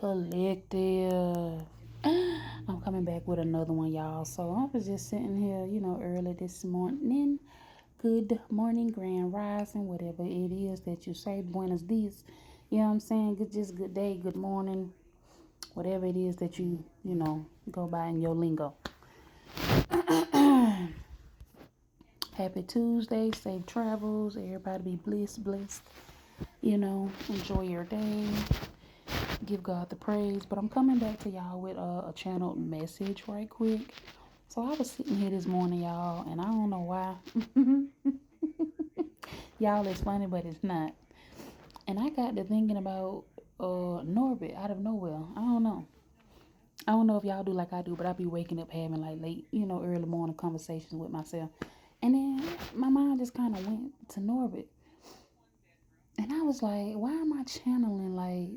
Collective. I'm coming back with another one, y'all. So I was just sitting here, early this morning. Good morning, grand rising, whatever it is that you say. Buenos dias. You know what I'm saying? Just good day, good morning, whatever it is that you go by in your lingo. Happy Tuesday, safe travels. Everybody be blessed. Enjoy your day. Give God the praise. But I'm coming back to y'all with a channeled message right quick. So I was sitting here this morning, y'all, and I don't know why. Y'all, it's funny, but it's not. And I got to thinking about Norbit out of nowhere. I don't know. I don't know if y'all do like I do, but I be waking up having like late, early morning conversations with myself. And then my mind just kind of went to Norbit. And I was like, why am I channeling like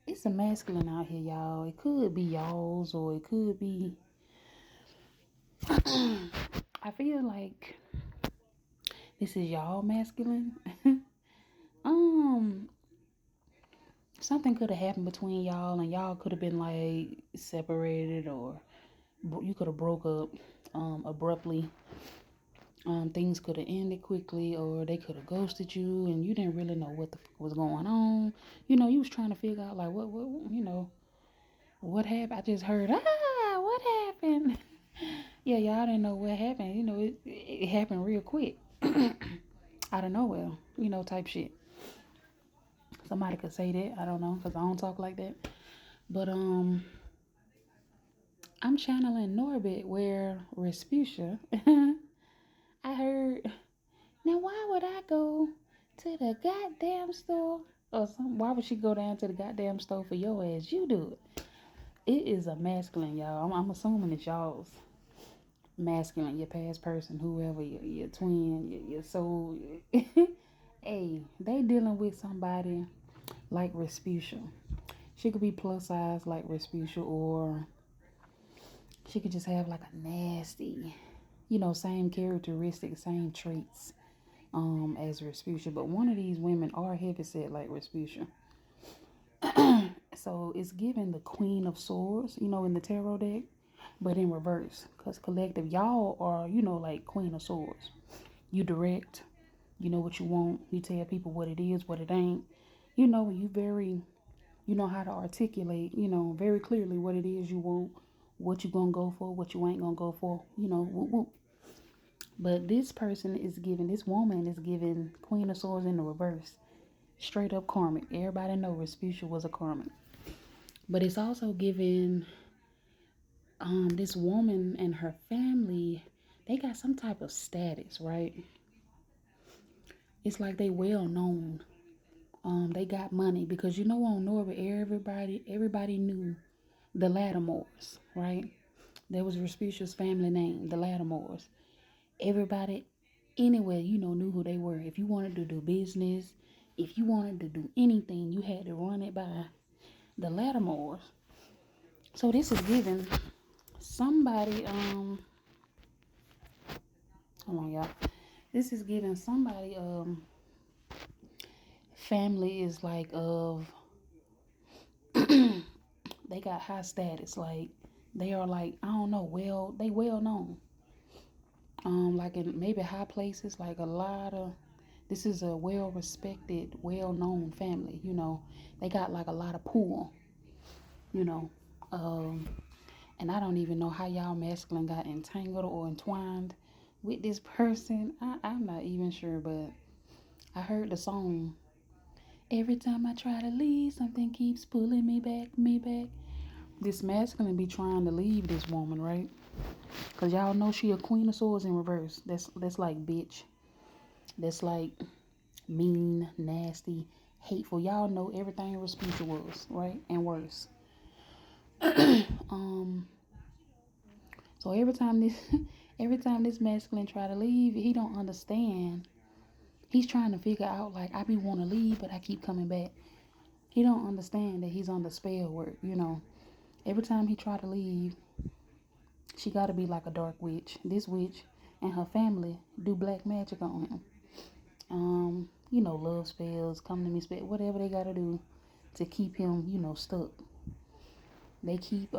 it's a masculine out here, y'all. It could be y'all's or it could be I feel like this is y'all masculine. um Something could have happened between y'all and y'all could have been like separated or you could have broke up abruptly. Things could have ended quickly or they could have ghosted you and you didn't really know what the fuck was going on. You was trying to figure out like what happened. I just heard what happened. Yeah, y'all didn't know what happened. It happened real quick. Out of nowhere, type shit. Somebody could say that. I don't know, because I don't talk like that. But I'm channeling Norbit where Respucia. I heard, now why would I go to the goddamn store? Or why would she go down to the goddamn store for your ass? You do it. It is a masculine, y'all. I'm assuming it's y'all's. Masculine, your past person, whoever, your twin, your soul. Hey, they dealing with somebody like Respucia. She could be plus size like Respucia, or she could just have like a nasty, same characteristics, same traits as Respucia. But one of these women are heavy set like Respucia. So it's given the Queen of Swords, in the tarot deck, but in reverse. Because collective, y'all are, like Queen of Swords. You direct, you know what you want. You tell people what it is, what it ain't. You know how to articulate, very clearly what it is you want, what you gonna go for, what you ain't gonna go for, whoop, whoop. But this woman is giving Queen of Swords in the reverse. Straight up karmic. Everybody know Respucia was a karmic. But it's also giving this woman and her family, they got some type of status, right? It's like they well known. They got money because on Norbit, everybody knew the Lattimores, right? That was Respucia's family name, the Lattimores. Everybody anywhere, knew who they were. If you wanted to do business, if you wanted to do anything, you had to run it by the Lattimores. So this is giving somebody, hold on, y'all. This is giving somebody, family is like of, they got high status. Like they are like, I don't know, they well known. Like in maybe high places, like a lot of, this is a well respected, well known family, They got like a lot of pull, you know. And I don't even know how y'all masculine got entangled or entwined with this person. I'm not even sure, but I heard the song. Every time I try to leave, something keeps pulling me back, me back. This masculine be trying to leave this woman, right? Cause y'all know she a Queen of Swords in reverse. That's like bitch. That's like mean, nasty, hateful. Y'all know everything Respucia was, right? And worse. um so every time this masculine try to leave, he don't understand. He's trying to figure out like I be want to leave, but I keep coming back. He don't understand that he's on the spell work, Every time he try to leave, she got to be like a dark witch. This witch and her family do black magic on him. Love spells, come to me spell, whatever they got to do to keep him, stuck. They keep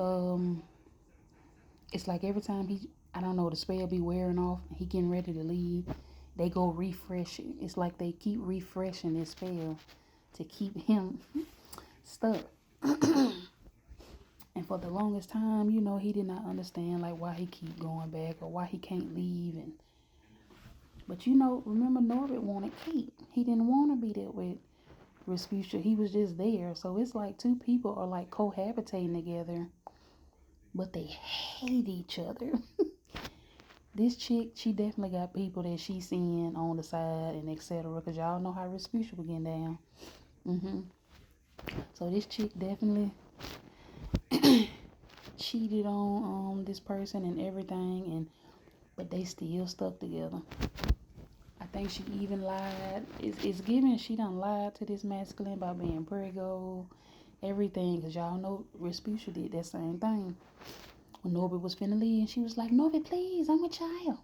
it's like every time I don't know, the spell be wearing off, he getting ready to leave, they go refresh it. It's like they keep refreshing this spell to keep him stuck. And for the longest time, he did not understand like why he keep going back or why he can't leave. And but remember Norbert wanted Kate. He didn't want to be there with Respucia. He was just there. So it's like two people are like cohabitating together, but they hate each other. This chick, she definitely got people that she's seeing on the side and etc. Cause y'all know how Respucia was getting down. So this chick definitely cheated on this person and everything, but they still stuck together. I think she even lied. It's given she done lied to this masculine about being prego, everything. Cause y'all know Respucia did that same thing. When Norbert was finna leave, she was like, Norbert, please, I'm a child.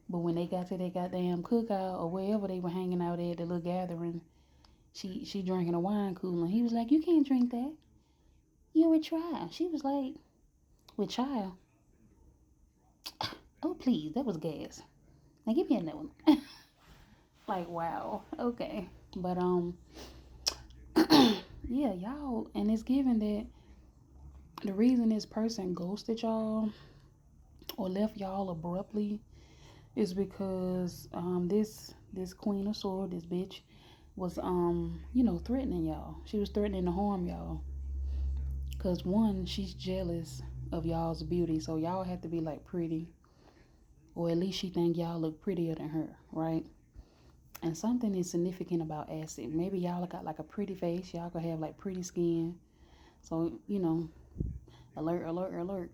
But when they got to that goddamn cookout or wherever they were hanging out at, the little gathering, she drinking a wine cooler. He was like, you can't drink that. You're a child. She was like, with child? Oh, please, that was gas. Now give me another one. Like, wow. Okay. But, yeah, y'all, and it's given that the reason this person ghosted y'all or left y'all abruptly is because this Queen of Swords, this bitch, was threatening y'all. She was threatening to harm y'all. Cause one, she's jealous of y'all's beauty, so y'all have to be like pretty, or at least she think y'all look prettier than her, right? And something is significant about acid. Maybe y'all got like a pretty face. Y'all could have like pretty skin. So alert, alert, alert.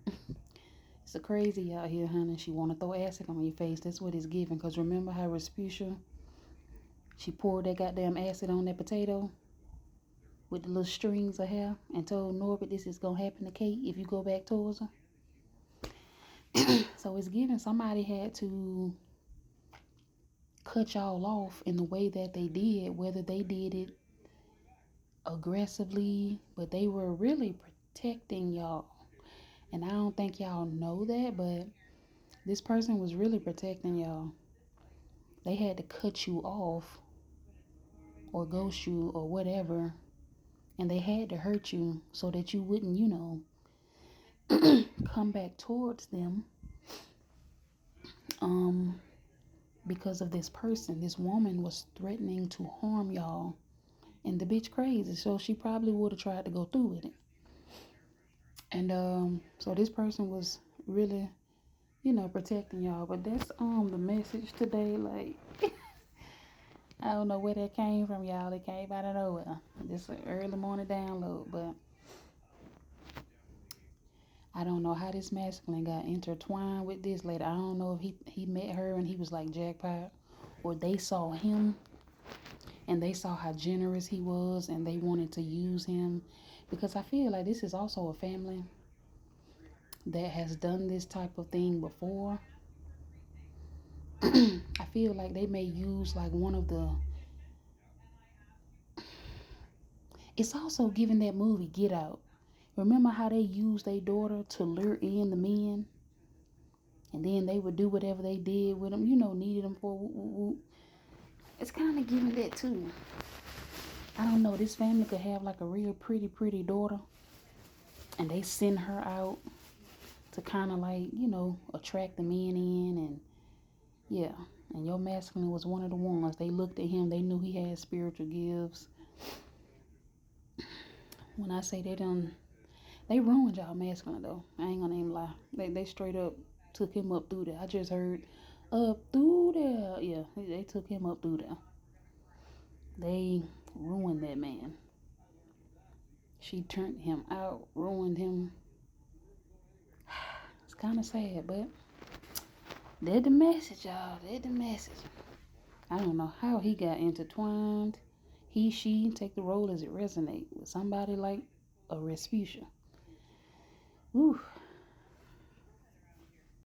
It's a crazy out here, honey. She want to throw acid on your face. That's what it's giving. Cause remember how Respucia, she poured that goddamn acid on that potato with the little strings of hair and told Norbert this is gonna happen to Kate if you go back towards her. So it's given somebody had to cut y'all off in the way that they did, whether they did it aggressively, but they were really protecting y'all. And I don't think y'all know that, but this person was really protecting y'all. They had to cut you off or ghost you or whatever, and they had to hurt you so that you wouldn't, come back towards them because of this person. This woman was threatening to harm y'all, and the bitch crazy, so she probably would have tried to go through with it. And so this person was really, protecting y'all. But that's the message today. Like, I don't know where that came from, y'all. It came out of nowhere. This an early morning download, but I don't know how this masculine got intertwined with this lady. I don't know if he met her and he was like jackpot, or they saw him and they saw how generous he was and they wanted to use him, because I feel like this is also a family that has done this type of thing before. I feel like they may use like one of the, it's also given that movie Get Out. Remember how they used their daughter to lure in the men, and then they would do whatever they did with them, needed them for whoop, whoop, whoop. It's kind of giving that too. I don't know, this family could have like a real pretty daughter, and they send her out to kind of like, attract the men in, and yeah. And your masculine was one of the ones. They looked at him, they knew he had spiritual gifts. When I say they ruined y'all masculine though. I ain't gonna even lie. They straight up took him up through there. I just heard up through there. Yeah, they took him up through there. They ruined that man. She turned him out, ruined him. It's kind of sad, but they're the message, y'all. They're the message. I don't know how he got intertwined. He, she, take the role as it resonate with somebody like a Respucia. Ooh,